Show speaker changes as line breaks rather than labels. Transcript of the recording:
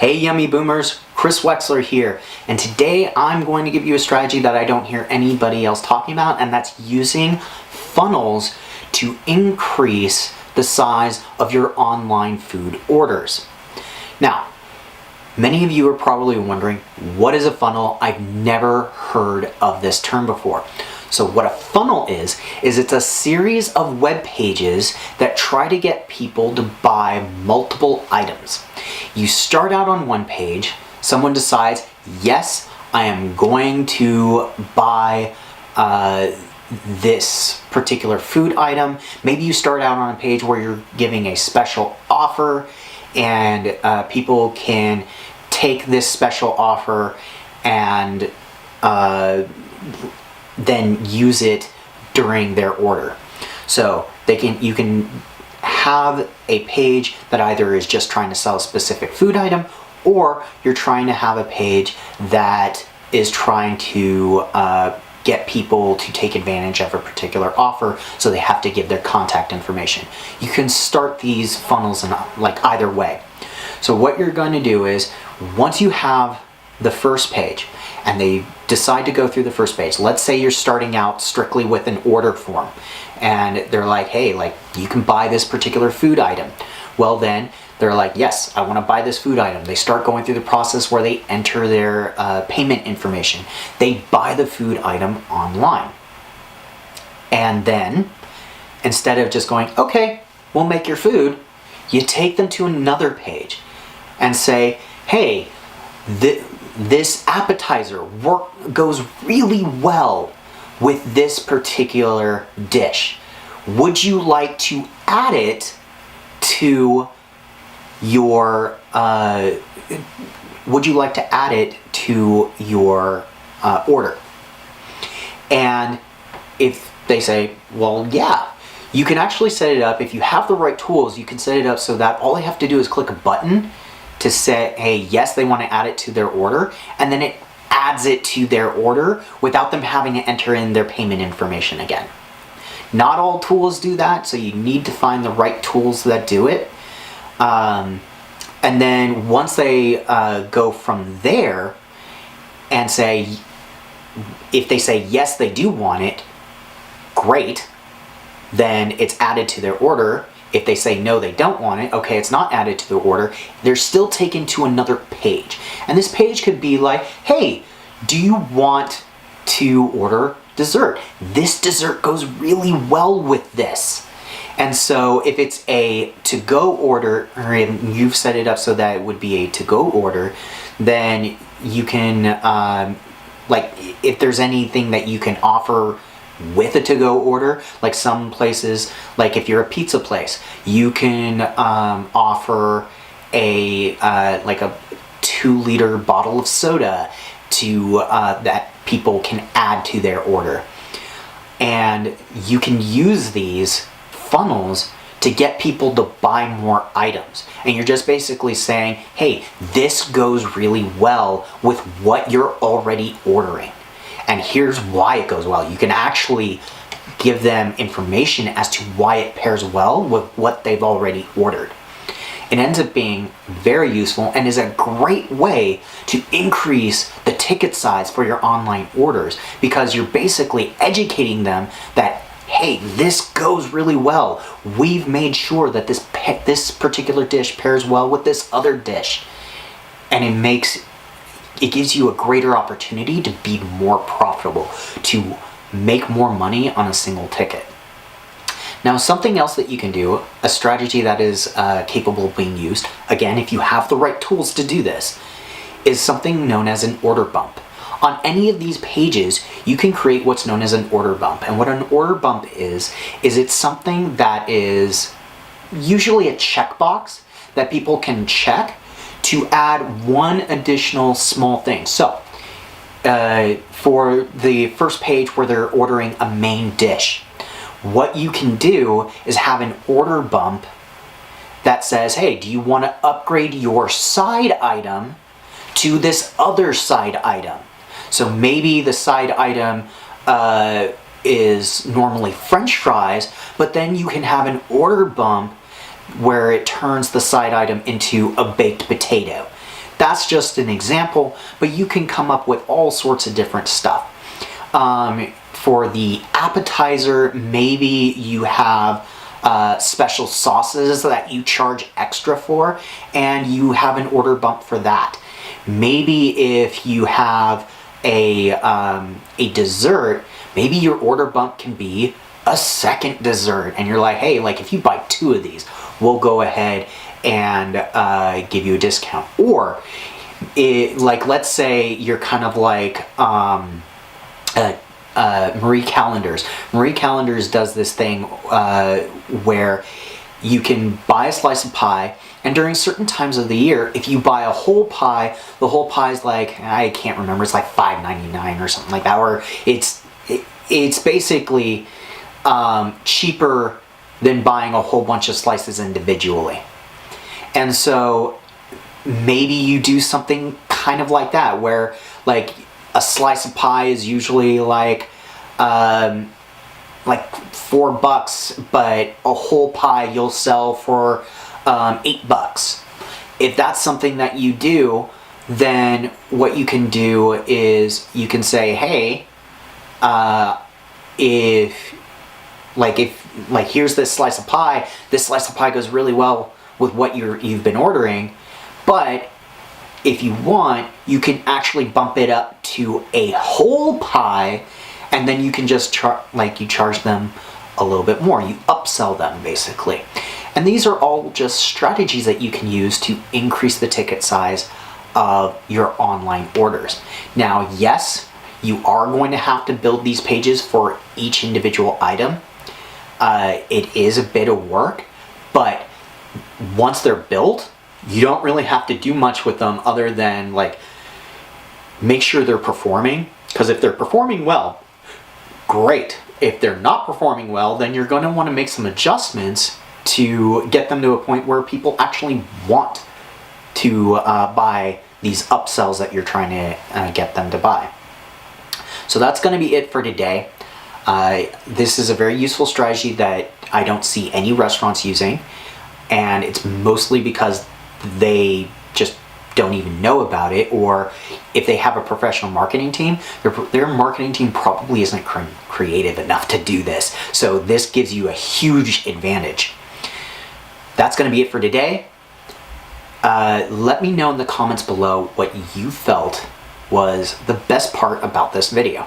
Hey Yummy Boomers, Chris Wexler here, and today I'm going to give you a strategy that I don't hear anybody else talking about, and that's using funnels to increase the size of your online food orders. Now, many of you are probably wondering, what is a funnel? I've never heard of this term before. So what a funnel is it's a series of web pages that try to get people to buy multiple items. You start out on one page, someone decides, yes, I am going to buy this particular food item. Maybe you start out on a page where you're giving a special offer and people can take this special offer and then use it during their order. So you can have a page that either is just trying to sell a specific food item, or you're trying to have a page that is trying to get people to take advantage of a particular offer, so they have to give their contact information. You can start these funnels in like either way. So what you're going to do is, once you have the first page and they decide to go through the first page, let's say you're starting out strictly with an order form and they're like, hey, you can buy this particular food item. Well, then they're like, yes, I want to buy this food item. They start going through the process where they enter their payment information. They buy the food item online. And then instead of just going, okay, we'll make your food, you take them to another page and say, hey, this appetizer goes really well with this particular dish. Would you like to add it to your order? And if they say, well, yeah, you can actually set it up. If you have the right tools, you can set it up so that all they have to do is click a button to say, hey, yes, they want to add it to their order, and then it adds it to their order without them having to enter in their payment information again. Not all tools do that, so you need to find the right tools that do it. And then once they go from there and say, if they say yes, they do want it, great, then it's added to their order. If they say no, they don't want it, okay, it's not added to the order, they're still taken to another page. And this page could be like, hey, do you want to order dessert? This dessert goes really well with this. And so if it's a to-go order, or you've set it up so that it would be a to-go order, then you can, if there's anything that you can offer with a to-go order, like some places, like if you're a pizza place, you can offer a 2-liter bottle of soda to that people can add to their order. And you can use these funnels to get people to buy more items. And you're just basically saying, hey, this goes really well with what you're already ordering. And here's why it goes well. You can actually give them information as to why it pairs well with what they've already ordered. It ends up being very useful and is a great way to increase the ticket size for your online orders, because you're basically educating them that, hey, this goes really well. We've made sure that this particular dish pairs well with this other dish. And it gives you a greater opportunity to be more profitable, to make more money on a single ticket. Now, something else that you can do, a strategy that is capable of being used, again, if you have the right tools to do this, is something known as an order bump. On any of these pages, you can create what's known as an order bump. And what an order bump is it's something that is usually a checkbox that people can check to add one additional small thing. So, for the first page where they're ordering a main dish, what you can do is have an order bump that says, hey, do you want to upgrade your side item to this other side item? So maybe the side item is normally French fries, but then you can have an order bump where it turns the side item into a baked potato. That's just an example, but you can come up with all sorts of different stuff. For the appetizer, maybe you have special sauces that you charge extra for, and you have an order bump for that. Maybe if you have a dessert, maybe your order bump can be a second dessert, and you're like, hey, like if you buy 2 of these, we'll go ahead and give you a discount. Or like, let's say you're kind of like Marie Callender's. Marie Callender's does this thing where you can buy a slice of pie, and during certain times of the year, if you buy a whole pie, the whole pie is like, I can't remember, it's like $5.99 or something like that, or it's basically cheaper than buying a whole bunch of slices individually. And so maybe you do something kind of like that, where like a slice of pie is usually like $4, but a whole pie you'll sell for $8. If that's something that you do, then what you can do is you can say, hey, if here's this slice of pie. This slice of pie goes really well with what you've been ordering, but if you want, you can actually bump it up to a whole pie, and then you can just charge them a little bit more. You upsell them, basically. And these are all just strategies that you can use to increase the ticket size of your online orders. Now, yes, you are going to have to build these pages for each individual item. It is a bit of work, but once they're built, you don't really have to do much with them other than like make sure they're performing. Because if they're performing well, great. If they're not performing well, then you're going to want to make some adjustments to get them to a point where people actually want to buy these upsells that you're trying to get them to buy. So that's going to be it for today. This is a very useful strategy that I don't see any restaurants using, and it's mostly because they just don't even know about it, or if they have a professional marketing team, their marketing team probably isn't creative enough to do this. So this gives you a huge advantage. That's going to be it for today. Let me know in the comments below what you felt was the best part about this video.